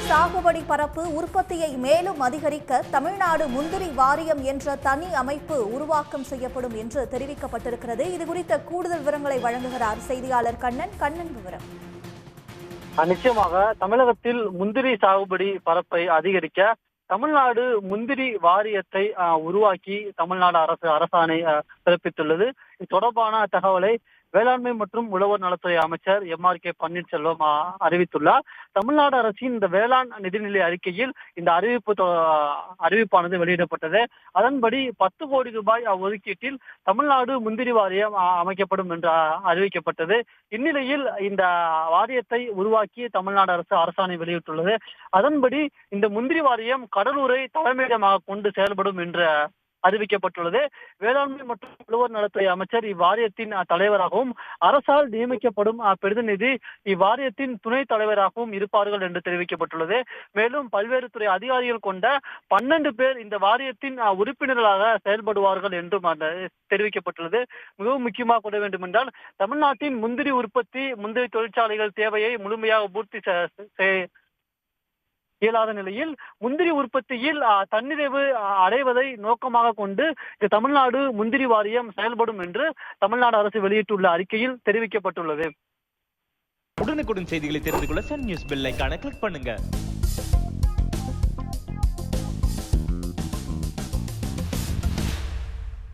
சாகுபடி பரப்பு உற்பத்தியை மேலும் அதிகரிக்க தமிழ்நாடு முந்திரி வாரியம் என்ற தனி அமைப்பு உருவாக்கம் செய்யப்படும் என்று தெரிவிக்கப்பட்டிருக்கிறது. இதுகுறித்த கூடுதல் விவரங்களை வழங்குகிறார் செய்தியாளர் கண்ணன் விவரம். நிச்சயமாக தமிழகத்தில் முந்திரி சாகுபடி பரப்பை அதிகரிக்க தமிழ்நாடு முந்திரி வாரியத்தை உருவாக்கி தமிழ்நாடு அரசாணை பிறப்பித்துள்ளது. இது தொடர்பான தகவலை வேளாண்மை மற்றும் உழவர் நலத்துறை அமைச்சர் MRK பன்னீர்செல்வம் அறிவித்துள்ளார். தமிழ்நாடு அரசின் இந்த வேளாண் நிதிநிலை அறிக்கையில் இந்த அறிவிப்பானது வெளியிடப்பட்டது. அதன்படி 10 கோடி ரூபாய் ஒதுக்கீட்டில் தமிழ்நாடு முந்திரி வாரியம் அமைக்கப்படும் என்று அறிவிக்கப்பட்டது. இந்நிலையில் இந்த வாரியத்தை உருவாக்கி தமிழ்நாடு அரசு அரசாணை வெளியிட்டுள்ளது. அதன்படி இந்த முந்திரி வாரியம் கடலூரை தலைமையிடமாக கொண்டு செயல்படும் என்று அறிவிக்கப்பட்டுள்ளது. வேளாண்மை மற்றும் உழவர் நலத்துறை அமைச்சர் இவ்வாரியத்தின் தலைவராகவும் அரசால் நியமிக்கப்படும் பிரதிநிதி இவ்வாரியத்தின் துணைத் தலைவராகவும் இருப்பார்கள் என்று தெரிவிக்கப்பட்டுள்ளது. மேலும் பல்வேறு துறை அதிகாரிகள் கொண்ட 12 பேர் இந்த வாரியத்தின் உறுப்பினர்களாக செயல்படுவார்கள் என்றும் தெரிவிக்கப்பட்டுள்ளது. மிகவும் முக்கியமாக கூற வேண்டும் என்றால் தமிழ்நாட்டின் முந்திரி உற்பத்தி முந்திரி தொழிற்சாலைகள் தேவையை முழுமையாக பூர்த்தி இயலாத நிலையில் முந்திரி உற்பத்தியில் தன்னிறைவு அடைவதை நோக்கமாக கொண்டு தமிழ்நாடு முந்திரி வாரியம் செயல்படும் என்று தமிழ்நாடு அரசு வெளியிட்டுள்ள அறிக்கையில் தெரிவிக்கப்பட்டுள்ளது. உடனுக்குடன் செய்திகளை தெரிந்து கொள்ள சன் நியூஸ் பெல் ஐகானை கிளிக் பண்ணுங்க.